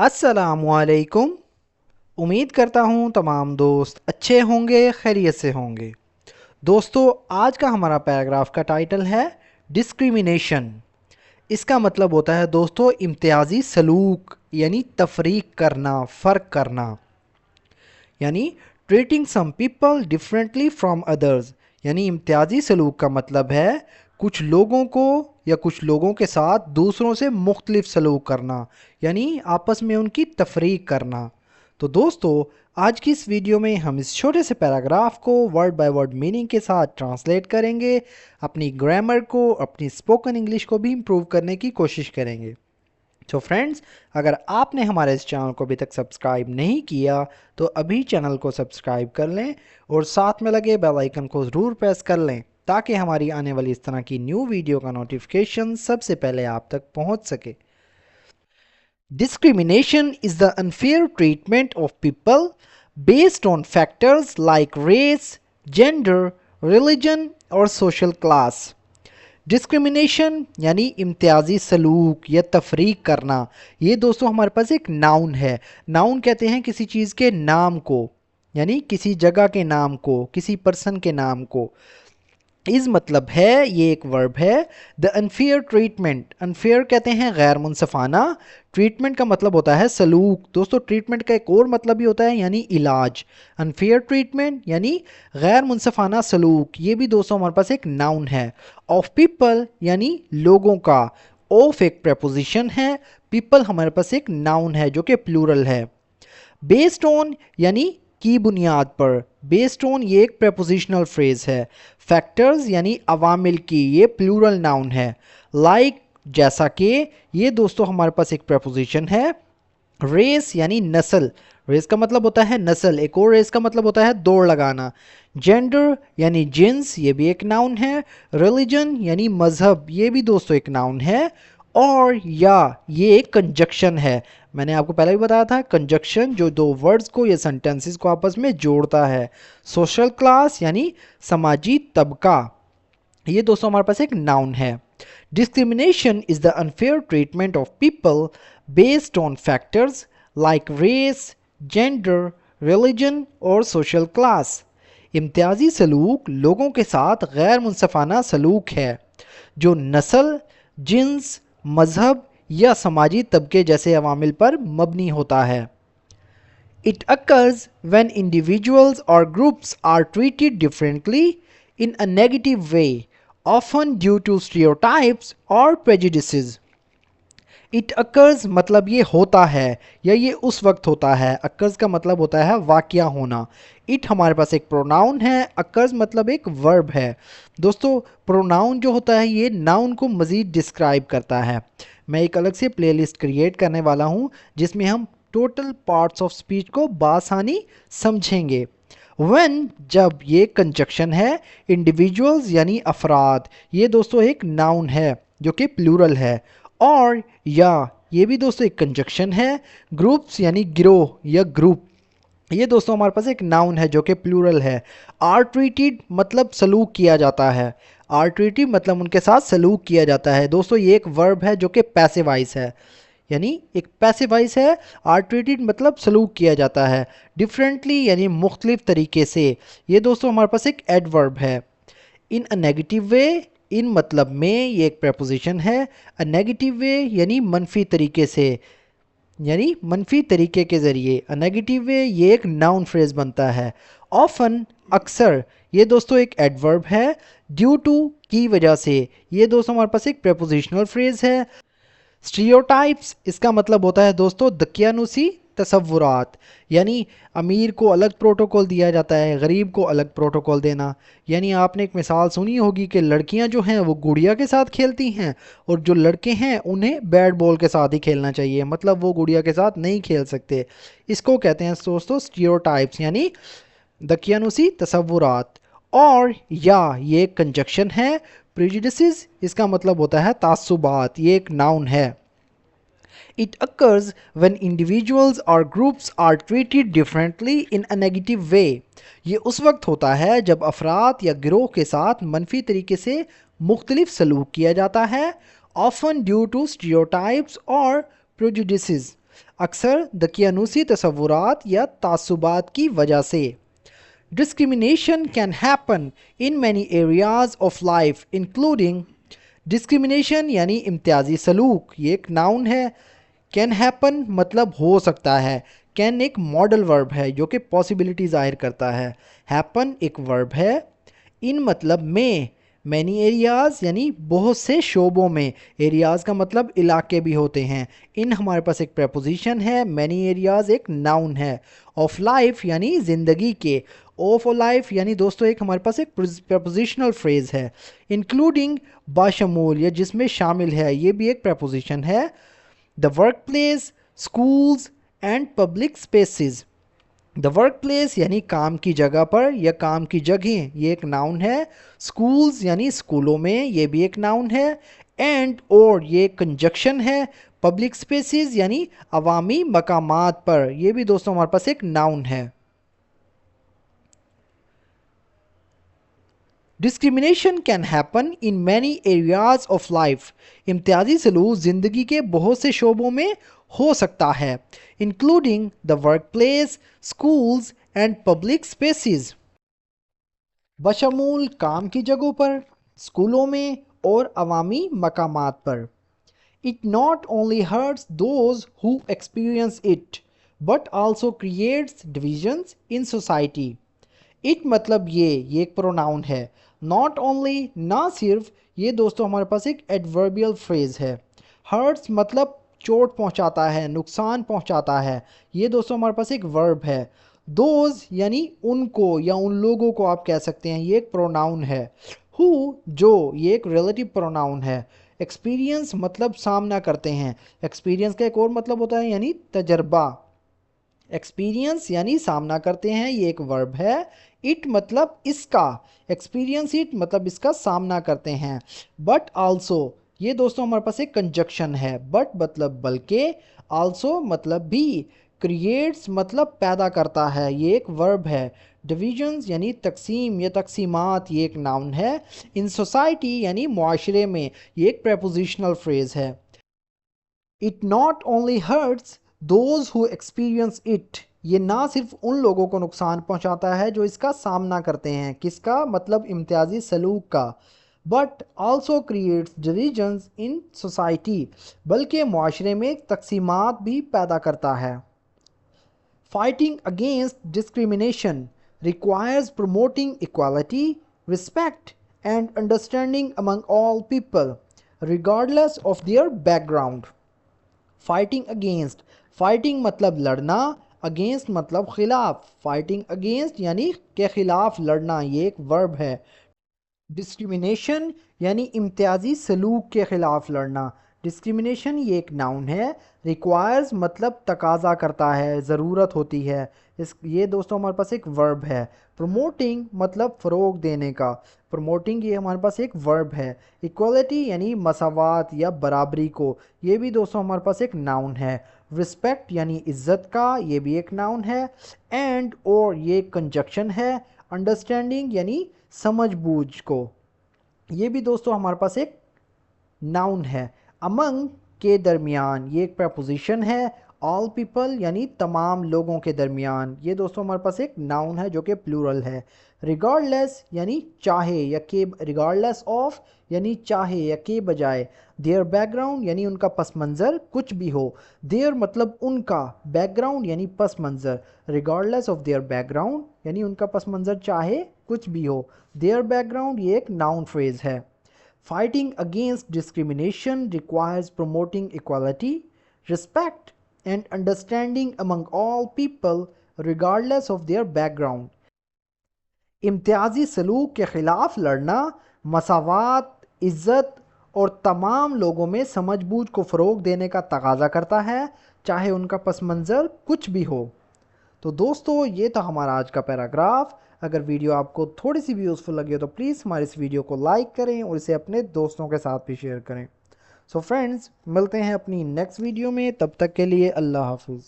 अस्सलामुअलैकुम। उम्मीद करता हूँ तमाम दोस्त अच्छे होंगे, खैरियत से होंगे। दोस्तों, आज का हमारा पैराग्राफ का टाइटल है डिस्क्रिमिनेशन। इसका मतलब होता है दोस्तों इम्तियाजी सलूक, यानी तफरीक करना, फ़र्क करना, यानी treating some people differently from others. यानी इम्तियाजी सलूक का मतलब है कुछ लोगों को या कुछ लोगों के साथ दूसरों से मुख्तलिफ सलूक करना, यानी आपस में उनकी तफरीक करना। तो दोस्तों, आज की इस वीडियो में हम इस छोटे से पैराग्राफ को वर्ड बाय वर्ड मीनिंग के साथ ट्रांसलेट करेंगे, अपनी ग्रामर को, अपनी स्पोकन इंग्लिश को भी इम्प्रूव करने की कोशिश करेंगे। तो फ्रेंड्स, अगर आपने हमारे इस चैनल को अभी तक सब्सक्राइब नहीं किया तो अभी चैनल को सब्सक्राइब कर लें और साथ में लगे बेल आइकन को ज़रूर प्रेस कर लें ताकि हमारी आने वाली इस तरह की न्यू वीडियो का नोटिफिकेशन सबसे पहले आप तक पहुंच सके। Discrimination is the unfair treatment of people based on factors like race, gender, religion और social class। डिस्क्रिमिनेशन यानी इम्तियाजी सलूक या तफरीक करना, ये दोस्तों हमारे पास एक नाउन है। नाउन कहते हैं किसी चीज़ के नाम को, यानी किसी जगह के नाम को, किसी पर्सन के नाम को। इस मतलब है, ये एक वर्ब है। द अनफेयर ट्रीटमेंट, अनफेयर कहते हैं गैर मुनसफाना, ट्रीटमेंट का मतलब होता है सलूक। दोस्तों, ट्रीटमेंट का एक और मतलब भी होता है यानी इलाज। अनफेयर ट्रीटमेंट यानी गैर मुनसफाना सलूक, ये भी दोस्तों हमारे पास एक नाउन है। ऑफ पीपल यानी लोगों का, ऑफ एक प्रेपोजिशन है, पीपल हमारे पास एक नाउन है जो कि प्लूरल है। बेस्ड ऑन यानी की बुनियाद पर, बेस्ड ऑन ये एक प्रेपोजिशनल फ्रेज है। फैक्टर्स यानी अवामिल की, ये प्लूरल नाउन है। लाइक जैसा कि, ये दोस्तों हमारे पास एक प्रेपोजिशन है। रेस यानी नस्ल, रेस का मतलब होता है नस्ल, एक और रेस का मतलब होता है दौड़ लगाना। जेंडर यानी जिन्स, ये भी एक नाउन है। रिलीजन यानी मजहब, ये भी दोस्तों एक नाउन है। और या ये एक कंजक्शन है। मैंने आपको पहले भी बताया था, कंजक्शन जो दो वर्ड्स को या सेंटेंसेस को आपस में जोड़ता है। सोशल क्लास यानी समाजी तबका, ये दोस्तों हमारे पास एक नाउन है। Discrimination is the unfair treatment of people based on factors like race, gender, religion और सोशल क्लास। इम्तियाजी सलूक लोगों के साथ गैर मुनसफाना सलूक है जो नस्ल, जिन्स, मजहब या समाजी तबके जैसे अवामिल पर मबनी होता है। It occurs when individuals or groups are treated differently in a negative way, often due to stereotypes or prejudices. It occurs मतलब ये होता है या ये उस वक्त होता है। occurs का मतलब होता है वाक़या होना। it हमारे पास एक प्रोनाउन है, occurs मतलब एक वर्ब है। दोस्तों, प्रोनाउन जो होता है ये नाउन को मज़ीद डिस्क्राइब करता है। मैं एक अलग से प्लेलिस्ट क्रिएट करने वाला हूँ जिसमें हम टोटल पार्ट्स ऑफ स्पीच को बासानी समझेंगे। व्हेन जब ये कंजक्शन है, इंडिविजुअल्स यानी अफराद, ये दोस्तों एक नाउन है जो कि प्लूरल है। और या ये भी दोस्तों एक कंजक्शन है। ग्रुप्स यानी गिरोह या ग्रुप, ये दोस्तों हमारे पास एक नाउन है जो कि प्लूरल है। आर ट्रीटेड मतलब सलूक किया जाता है। आर ट्रीटेड मतलब उनके साथ सलूक किया जाता है। दोस्तों, ये एक वर्ब है जो कि पैसिव वॉइस है, यानी एक पैसिव वॉइस है। आर ट्रीटेड मतलब सलूक किया जाता है। डिफरेंटली यानी मुख्तलिफ तरीके से, ये दोस्तों हमारे पास एक एडवर्ब है। इन अ नेगेटिव वे, इन मतलब में, ये एक प्रेपोजिशन है। अ नेगेटिव वे यानी मनफी तरीके से, यानी मनफी तरीके के ज़रिए। अ नेगेटिव वे ये एक नाउन फ्रेज बनता है। ऑफन अक्सर, ये दोस्तों एक एडवर्ब है। ड्यू टू की वजह से, ये दोस्तों हमारे पास एक प्रेपोजिशनल फ्रेज है। स्टीरियोटाइप्स, इसका मतलब होता है दोस्तों दकियानुसी तसव्वुरात, यानी अमीर को अलग प्रोटोकॉल दिया जाता है, गरीब को अलग प्रोटोकॉल देना। यानी आपने एक मिसाल सुनी होगी कि लड़कियां जो हैं वो गुड़िया के साथ खेलती हैं और जो लड़के हैं उन्हें बैट बॉल के साथ ही खेलना चाहिए, मतलब वो गुड़िया के साथ नहीं खेल सकते। इसको कहते हैं दोस्तों स्टीरियोटाइप्स, यानी दकियानुसी तसव्वुरात। और या ये एक कंजक्शन है। प्रेजुडिसेस, इसका मतलब होता है तासुबात, ये एक नाउन है। It occurs when individuals or groups are treated differently in a negative way. ये उस वक्त होता है जब अफराद या गिरोह के साथ मनफी तरीके से मुख्तलिफ सलूक किया जाता है। Often due to stereotypes or prejudices, अक्सर दकियानूसी तसव्वुरात या तासुबात की वजह से। Discrimination can happen in many areas of life including discrimination यानी इम्तियाजी सलूक, ये एक नाउन है। कैन हैपन मतलब हो सकता है। कैन एक मॉडल वर्ब है जो कि पॉसिबिलिटी जाहिर करता है। हैपन एक वर्ब है। इन मतलब में, मैनी एरियाज़ यानी बहुत से शोबों में। एरियाज़ का मतलब इलाके भी होते हैं। इन हमारे पास एक प्रपोजिशन है। मैनी एरियाज़ एक नाउन है। ऑफ लाइफ यानी ज़िंदगी के। ऑफ लाइफ यानी दोस्तों एक हमारे पास एक प्रपोजिशनल फ्रेज़ है। इंक्लूडिंग बाशमूल या जिसमें शामिल है, ये भी एक प्रपोजिशन है। The workplace, schools and public spaces. The workplace यानी काम की जगह पर या काम की जगह, ये एक नाउन है। स्कूल्स यानी स्कूलों में, ये भी एक नाउन है। एंड और ये कंजक्शन है। पब्लिक स्पेसिस यानी अवामी मकामात पर, ये भी दोस्तों हमारे पास एक नाउन है। Discrimination can happen in many areas of life. इम्तियाजी सलूक ज़िंदगी के बहुत से शोबों में हो सकता है। Including the workplace, schools and public spaces. बशमूल काम की जगहों पर, स्कूलों में और अवामी मकामात पर। It not only hurts those who experience it, but also creates divisions in society. It मतलब ये एक प्रोनाउन है। Not only ना सिर्फ, ये दोस्तों हमारे पास एक एडवर्बियल फ्रेज है। Hurts मतलब चोट पहुंचाता है, नुकसान पहुंचाता है, ये दोस्तों हमारे पास एक वर्ब है। Those यानी उनको या उन लोगों को आप कह सकते हैं, ये एक प्रोनाउन है। Who जो, ये एक रिलेटिव प्रोनाउन है। एक्सपीरियंस मतलब सामना करते हैं। एक्सपीरियंस का एक और मतलब होता है यानी तजर्बा। एक्सपीरियंस यानी सामना करते हैं, ये एक वर्ब है। इट मतलब इसका, एक्सपीरियंस इट मतलब इसका सामना करते हैं। बट आल्सो, ये दोस्तों हमारे पास एक कंजक्शन है। बट मतलब बल्कि, आल्सो मतलब भी। क्रिएट्स मतलब पैदा करता है, ये एक वर्ब है। डिविजन्स यानी तकसीम या तकसीमात, ये एक नाउन है। इन सोसाइटी यानी मुआशरे में, ये एक प्रेपोजिशनल फ्रेज है। It not only hurts those who experience it, ये ना सिर्फ उन लोगों को नुकसान पहुंचाता है जो इसका सामना करते हैं। किसका मतलब इम्तियाजी सलूक का। But also creates divisions in society, बल्कि मुआशरे में तकसीमात भी पैदा करता है। Fighting against discrimination requires promoting equality, respect, and understanding among all people, regardless of their background. Fighting against, fighting मतलब लड़ना, against मतलब खिलाफ। fighting against यानी के खिलाफ लड़ना, ये एक वर्ब है। डिस्क्रिमिनेशन यानी इम्तियाजी सलूक के ख़िलाफ़ लड़ना। डिस्क्रिमिनेशन ये एक नाउन है। रिक्वायर्स मतलब तकाजा करता है, ज़रूरत होती है। ये दोस्तों हमारे पास एक वर्ब है। प्रमोटिंग मतलब फ़रोग देने का। प्रमोटिंग ये हमारे पास एक वर्ब है। इक्वलिटी यानी मसावात या बराबरी को, ये भी दोस्तों हमारे पास एक नाउन है। रिस्पेक्ट यानी इज़्ज़त का, ये भी एक नाउन है। एंड और ये कंजक्शन है। अंडरस्टैंडिंग यानी समझ बूझ को, ये भी दोस्तों हमारे पास एक नाउन है। अमंग के दरमियान, ये एक प्रपोजिशन है। ऑल पीपल यानी तमाम लोगों के दरमियान, ये दोस्तों हमारे पास एक नाउन है जो कि प्लूरल है। रिगार्डलेस यानी चाहे या के, रिगार्डलेस ऑफ यानी चाहे या के बजाय। देयर बैकग्राउंड यानी उनका पस मंज़र कुछ भी हो। देयर मतलब उनका, बैकग्राउंड यानी पस मंज़र। रिगार्डलेस ऑफ देयर बैकग्राउंड यानी उनका पस मंज़र चाहे कुछ भी हो। देयर बैकग्राउंड ये एक नाउन फ्रेज है। Fighting against discrimination requires promoting equality, respect and understanding among all people regardless of their background. इम्तियाजी सलूक के ख़िलाफ़ लड़ना मसावात, इज़्ज़त और तमाम लोगों में समझ बूझ को फ़रोग देने का तकाज़ा करता है, चाहे उनका पस मंज़र कुछ भी हो। तो दोस्तों ये था हमारा आज का पैराग्राफ। अगर वीडियो आपको थोड़ी सी भी यूज़फुल लगी हो तो प्लीज़ हमारे इस वीडियो को लाइक करें और इसे अपने दोस्तों के साथ भी शेयर करें। सो फ्रेंड्स, मिलते हैं अपनी नेक्स्ट वीडियो में, तब तक के लिए अल्लाह हाफिज़।